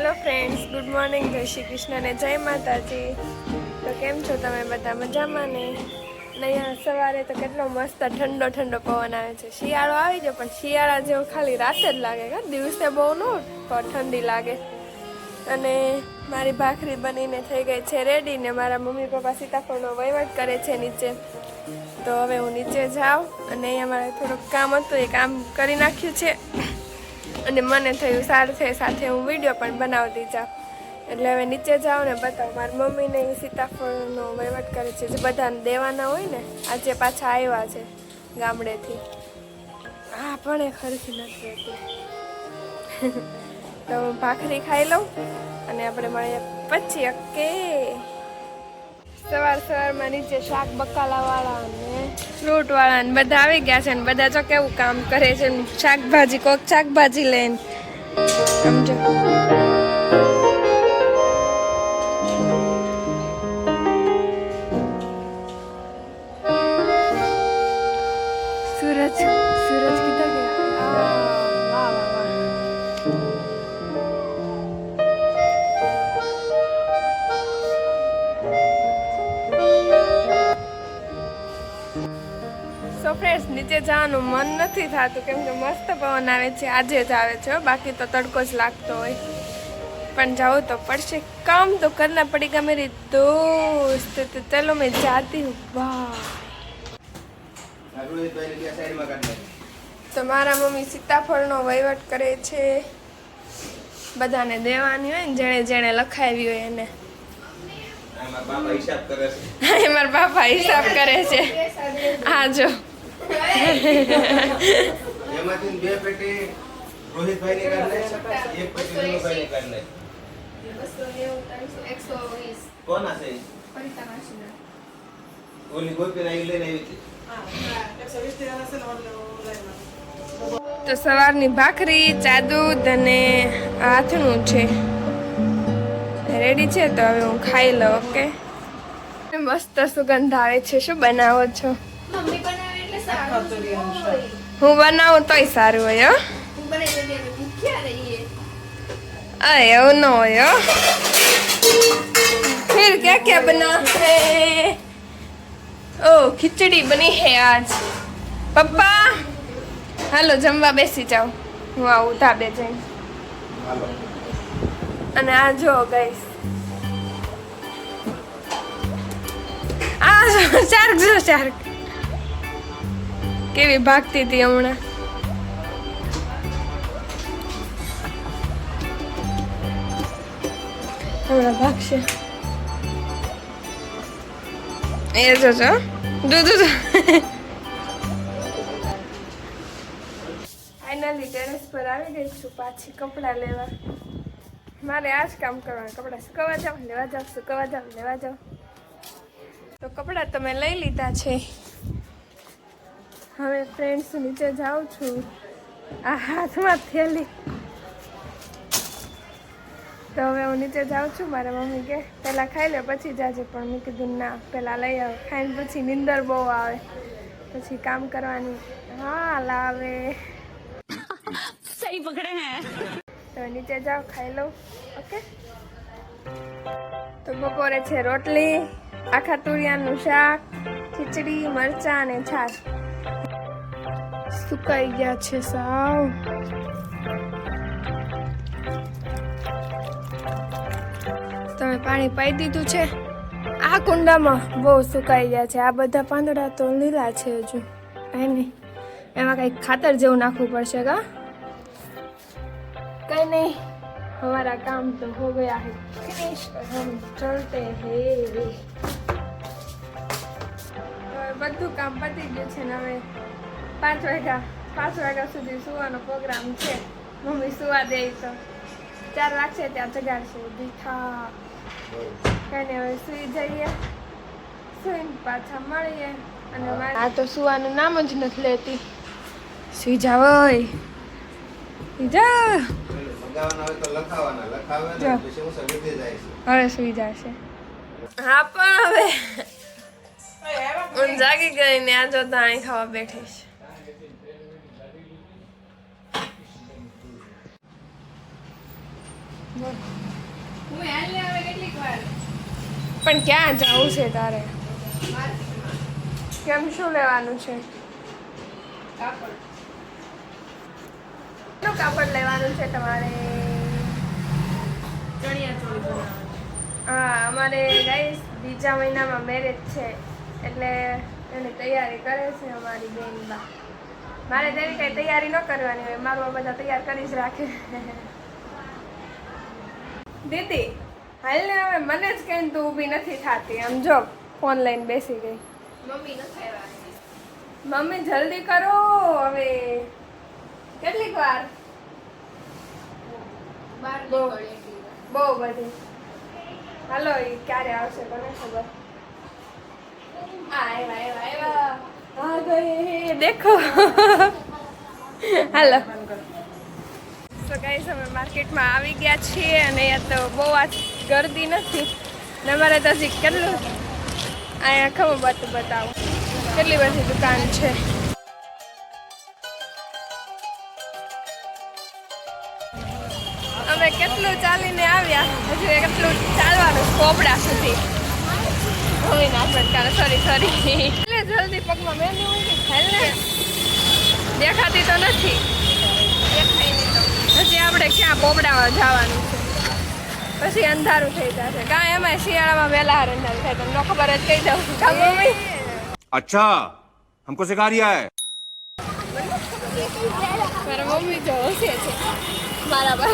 Hello friends, good morning, જય શ્રી કૃષ્ણ ને જય માતાજી. તો કેમ છો તમે બધા? મજામાં ને? અહીંયા સવારે તો કેટલો મસ્ત ઠંડો ઠંડો પવન આવે છે. શિયાળો આવી ગયો પણ શિયાળા જેવો ખાલી રાતે જ લાગે કે દિવસે બહુ ન ઠંડી લાગે. અને મારી ભાખરી બનીને થઈ ગઈ છે રેડી ને મારા મમ્મી પપ્પા સીતાફળનો વહીવટ કરે છે નીચે. તો હવે હું નીચે જાઉં અને અહીંયા મારે થોડુંક કામ હતું, એ કામ કરી નાખ્યું છે. અને મને થયું સાથે હું વિડીયો પણ બનાવતી જાઉં. એટલે હવે નીચે જાઉં ને બતાવું. મારી મમ્મીને સીતાફળનો વહીવટ કરે છે, જે બધાને દેવાના હોય ને. આજે પાછા આવ્યા છે ગામડેથી. હા પણ એ ખરખી નથી રહેતી. તો હું ભાખરી ખાઈ લઉં અને આપણે મળીએ પછી. ઓકે. સવારમાં નીચે શાક બકાલાવાળા ને ફ્રૂટવાળા ને બધા આવી ગયા છે ને બધા જો કેવું કામ કરે છે. શાકભાજી કોક શાકભાજી લઈને સમજો. सूरज किधर गया? वाह वाह वाह. સો ફ્રેન્ડ્સ, નીચે જવાનું મન નથી થતું કેમ કે મસ્ત પવન આવે છે. આજે જ આવે છે, બાકી તો તડકો જ લાગતો હોય. પણ જવું તો પડશે, કામ તો કરના પડેગા મેરી દોસ્ત. તો ચલો મેં જાતી હું. વાહ. તો મારા મમ્મી સીતાફળનો વહીવટ કરે છે. બધાને દેવાની હોય ને, જેણે જેણે લખાવી હોય એને. મારા બાપા હિસાબ કરે છે. હા જો એમાંથી બે પેટી રોહિતભાઈ ની કરને, એક પેટી વિનુભાઈ ની કરને. 290, 120. કોણ હશે? પરિતા માસીના. ઓલી ગોપી ના લઈને આવી હતી. તો સવારની ભાખરી, ચાદુદ અને હાથનું છે રેડી છે. તો હવે હું ખાઈ લઉં. ઓકે. મસ્ત સુગંધ આવે છે. શું બનાવો છો? મમ્મી બનાવે એટલે સારું હોય. હું બનાવું તોય સારું હોય. હો હું બનાવી દે અમે ભૂખ્યા રહીએ. એવું ન હોય. હો फिर क्या क्या बना है? ओ खिचड़ी बनी है आज. पप्पा હાલો જમવા બેસી જાઓ. હું આવું ધાબે જઈને. અને આ જો ગાઈસ, આ જો શાર્ક કેવી ભાગતી હતી હમણાં. ભાગશે એ જો દૂધ. ફાઇનલી ટેરેસ પર આવી ગઈ છું પાછી કપડાં લેવા. મારે આ જ કામ કરવાનું. કપડાં સુકવવા જાવ, લેવા જાવ, સુકવવા જાવ, લેવા જાવ. તો કપડાં તો મેં લઈ લીધા છે. હવે ફ્રેન્ડ્સ નીચે જાઉં છું. આ હાથમાં થેલી. તો હવે હું નીચે જાઉં છું. મારા મમ્મી કે પહેલાં ખાઈ લે પછી જાજે, પણ મેં કીધું ના, પહેલાં લઈ આવ. ખાઈને પછી નીંદર બહુ આવે, પછી કામ કરવાની હાલ આવે. सही पकड़े हैं. તો નીચે જાઓ, ખાઈ લઉં. ઓકે. તો બપોરે છે રોટલી, આખા તુરિયાનું શાક, ખીચડી, મરચાં અને છાશ. સુકાઈ ગયા છે સાવ. તમે પાણી પાઈ દીધું છે? આ કુંડામાં બહુ સુકાઈ ગયા છે. આ બધા પાંદડા તો લીલા છે હજુ. કાંઈ નહીં, એમાં કંઈક ખાતર જેવું નાખવું પડશે. કા कहीं नहीं, हमारा काम तो हो गया है फिनिश और हम चलते हैं. બધું કામ પતી ગયું છે ને હવે 5 વાગ્યા સુધી સુવાનો પ્રોગ્રામ છે. મમ્મી સુવા દે તો 4 વાગશે ત્યાં જગાડશે. દીખા કઈ નહીં, હવે સુઈ જઈએ. સુઈને પાછા મળીએ. અને આ તો સુવાનું નામ જ નથી લેતી. સુઈ જાવ. જા હવે સુઈ જશે. હા પણ હવે હું જાગી ગઈ ને આ જો દાણી ખાવા બેઠી છે. હું હાલને આવે કેટલીક વાર પણ ક્યાં જવું છે તારે? માર્કેટમાં કેમ શું લેવાનું છે? કાપડ શું કાપડ લેવાનું છે તમારે? ચણિયા ચોળી બનાવવાની. હા, અમારે ગાઈસ બીજા મહિનામાં મેરેજ છે એટલે એની તૈયારી કરે છે અમારી બેન બા. મારે તેવી કઈ તૈયારી ન કરવાની હોય, મારું આ બધા તૈયાર કરી જ રાખે. દીદી હાલ ને હવે મને જ કહીને તું ઊભી નથી થતી. આમ જો ફોન લઈને બેસી ગઈ. મમ્મી નથી આવ્યા. મમ્મી જલ્દી કરો હવે. કેટલીક વાર? બહાર બહુ. નીકળે એટલી વાર. બહુ બધી. હાલો એ ક્યારે આવશે કોને ખબર. આવ્યા. આ ગયે દેખો. હાલો. તો ગાઈસ અમે માર્કેટમાં આવી ગયા છીએ અને અહીંયા તો બહુ આજ ગરદી નથી ને અમારે તો હજી કેટલું અહીંયા ખબર બતાવું કેટલી બધી દુકાન છે. અમે કેટલું ચાલીને આવ્યા, હજુ કેટલું ચાલવાનું કોપડા સુધી. હવે ના ફટકારે સોરી એટલે જલ્દી પગમાં મહેંદી હોય ને હેલને દેખાતી તો નથી. દેખાય નહીં તો હજી આપણે ક્યાં પોપડામાં જવાનું છે, પછી અંધારું થઈ જશે. કાંઈ એમાં શિયાળામાં વહેલા અંધારું થાય, તમને ખબર જ કહી દઉં. કા મમ્મી? अच्छा हमको सिखा रिया है. મારા મમ્મી જો હસે છે મારા પર.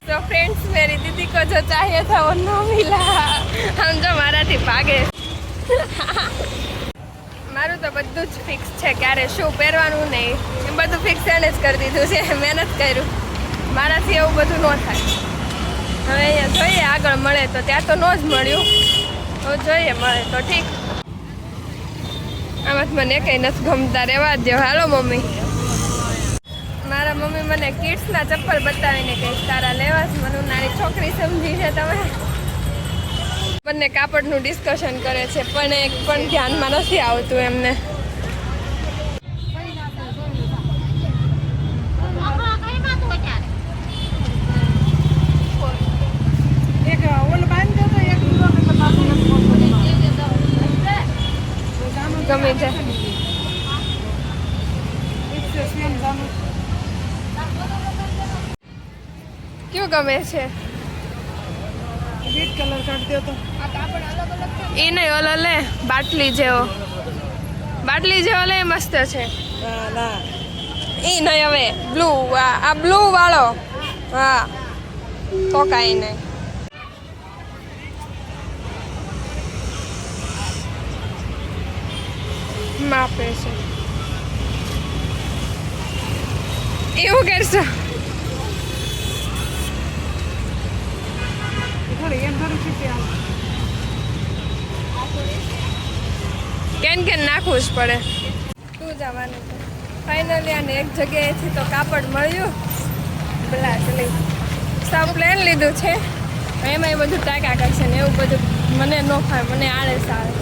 तो फ्रेंड्स मेरी दीदी को जो चाहिए था वो न मिला. हम जो મારાથી ભાગે. મારું તો બધું જ ફિક્સ છે, ક્યારે શું પહેરવાનું નહીં એ બધું ફિક્સ એને જ કરી દીધું છે. મહેનત કર્યું, મારાથી એવું બધું ન થાય. હવે અહીંયા જોઈએ આગળ મળે તો, ત્યાં તો ન જ મળ્યું. હવે જોઈએ મળે તો ઠીક. આમાં મને કંઈ નથી ગમતા, રહેવા જ દો. હાલો મમ્મી. મારા મમ્મી મને કિડ્સના ચપ્પલ બતાવીને કંઈક તારા લેવા છે. મને નાની છોકરી સમજી છે તમે. બંને કાપડનું ડિસ્કશન કરે છે પણ એક પણ ધ્યાનમાં નથી આવતું એમને. ગમે છે ક્યું ગમે છે? રેડ કલર કાઢ દો તો. એ નહીં, ઓલો લે બાટલી જેવો લે, મસ્ત છે. ના એ નહીં, હવે બ્લુ, આ બ્લુ વાળો. હા તો કાંઈ નહીં. માપે છે એવું કરશો? થોડી એમ થોડી ચીટી આવે. કેન નાખવું જ પડે. શું જવાનું છે? ફાઇનલી આને એક જગ્યાએથી તો કાપડ મળ્યું. પેલા ચલી સાવ પ્લેન લીધું છે, એમાં એ બધું ટાંકા કરશે ને એવું બધું મને ન ફાવે, મને આળસ આવે.